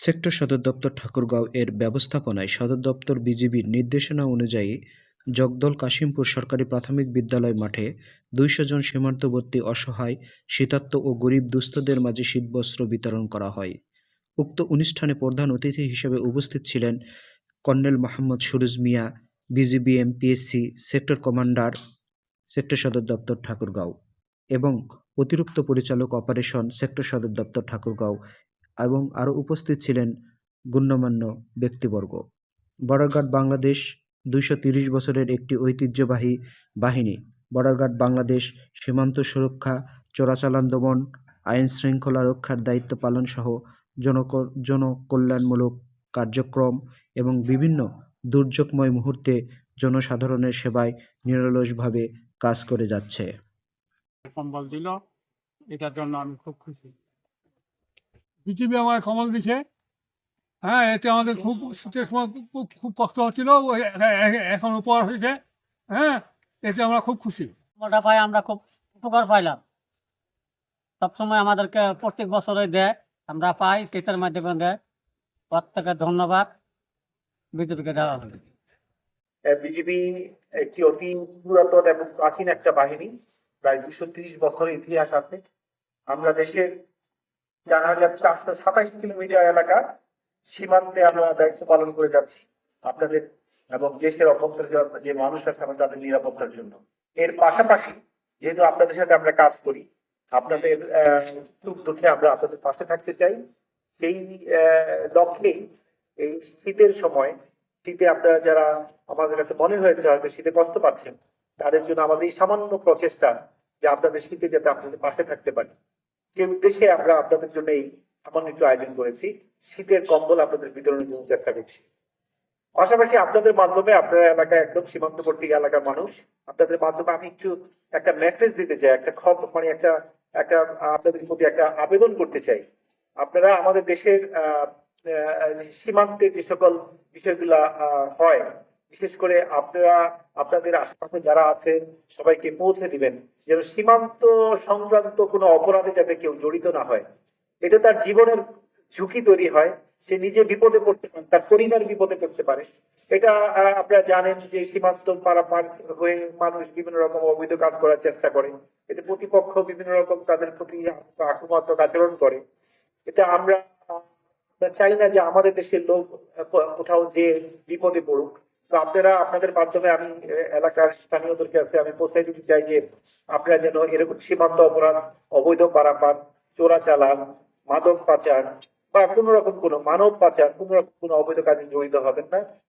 Sector সদর দপ্তর ঠাকুরগাঁও এর ব্যবস্থাপনায় সদর দপ্তর বিজিবির নির্দেশনা অনুযায়ী জগদল কাশিমপুর সরকারি প্রাথমিক বিদ্যালয় মাঠে ২০০ জন সীমান্তবর্তী অসহায়, শীতার্ত ও গরিব দুস্থদের মাঝে শীতবস্ত্র বিতরণ করা হয়। উক্ত অনুষ্ঠানে প্রধান অতিথি হিসেবে উপস্থিত ছিলেন colonel Mohammad Suruj Mia, BGB MPSC sector commander, sector সদর দপ্তর ঠাকুরগাঁও এবং অতিরিক্ত পরিচালক অপারেশন সেক্টর সদর দপ্তর ঠাকুরগাঁও এবং আরও উপস্থিত ছিলেন গণ্যমান্য ব্যক্তিবর্গ। বর্ডার গার্ড বাংলাদেশ ২৩০ বছরের একটি ঐতিহ্যবাহী বাহিনী। বর্ডার গার্ড বাংলাদেশ সীমান্ত সুরক্ষা, চোরাচালান দমন, আইন শৃঙ্খলা রক্ষার দায়িত্ব পালন সহ জনকল্যাণমূলক কার্যক্রম এবং বিভিন্ন দুর্যোগময় মুহূর্তে জনসাধারণের সেবায় নিরলসভাবে কাজ করে যাচ্ছে। কম্বল দিল, এটার জন্য আমি খুব খুশি। বিজিবি আমায় কম্বল দিছে। হ্যাঁ, এতে আমাদের খুব শীতের সময় খুব কষ্ট হচ্ছিল, এখন উপহার হয়েছে। হ্যাঁ, এতে আমরা খুব খুশি। কম্বলটা পাই আমরা খুব উপকার পাইলাম। সবসময় আমাদেরকে প্রত্যেক বছরে দেয়, আমরা পাই, শীতের মাধ্যমে দেয়। প্রত্যেকে ধন্যবাদ বিজেপিকে দেওয়া হবে। বিজিবি একটি অতি পুরাতন এবং প্রাচীন একটা বাহিনী, প্রায় 230 বছরের ইতিহাস আছে। আমরা দেশের ৪,৪২৭ কিলোমিটার এলাকা সীমান্তে আমরা দায়িত্ব পালন করে যাচ্ছি আপনাদের এবং দেশের অভ্যন্তরে যে মানুষ আছে আমরা তাদের নিরাপত্তার জন্য। এর পাশাপাশি যেহেতু আপনাদের সাথে আমরা কাজ করি, আপনাদের সুখ দুঃখে আমরা আপনাদের পাশে থাকতে চাই। সেই লক্ষ্যেই এই শীতের সময়, শীতে আপনারা যারা আমাদের কাছে মনে হয়েছে হয়তো শীতে কষ্ট পাচ্ছেন, তাদের জন্য আমাদের এই সামান্য প্রচেষ্টা যে আপনাদের শীতে যাতে আপনাদের পাশে থাকতে পারি, সে উদ্দেশ্যে আমরা আপনাদের জন্য এই সামান্য একটু আয়োজন করেছি। শীতের কম্বল আপনাদের বিতরণের জন্য চেষ্টা করছি। পাশাপাশি আপনাদের মাধ্যমে, আপনারা এলাকায় একদম সীমান্তবর্তী এলাকার মানুষ, আপনাদের মাধ্যমে আমি একটু একটা মেসেজ দিতে চাই, একটা মানে একটা একটা আপনাদের প্রতি একটা আবেদন করতে চাই। আপনারা আমাদের দেশের সীমান্তে যে সকল বিষয়গুলা হয়, বিশেষ করে আপনারা আপনাদের আশেপাশে যারা আছেন সবাইকে পৌঁছে দিবেন যেন সীমান্ত সংক্রান্ত কোনো অপরাধে যাতে কেউ জড়িত না হয়। এটা তার জীবনের ঝুঁকি তৈরি হয়, সে নিজে বিপদে পড়তে পারে, তার পরিবার বিপদে পড়তে পারে। এটা আপনারা জানেন যে সীমান্ত পারাপার হয়ে মানুষ বিভিন্ন রকম অবৈধ কাজ করার চেষ্টা করে, এতে প্রতিপক্ষ বিভিন্ন রকম তাদের প্রতি আক্রমণাত্মক আচরণ করে। এটা আমরা চাই না যে আমাদের দেশের লোক কোথাও যে বিপদে পড়ুক। তো আপনারা, আপনাদের মাধ্যমে আমি এলাকার স্থানীয়দের কাছে আমি পৌঁছে দিতে চাই যে আপনারা যেন এরকম সীমান্ত অপরাধ, অবৈধ পারাপার, চোরাচালান, মাদক পাচার বা কোন রকম কোনো মানব পাচার, কোন রকম কোনো অবৈধ কাজে জড়িত হবেন না।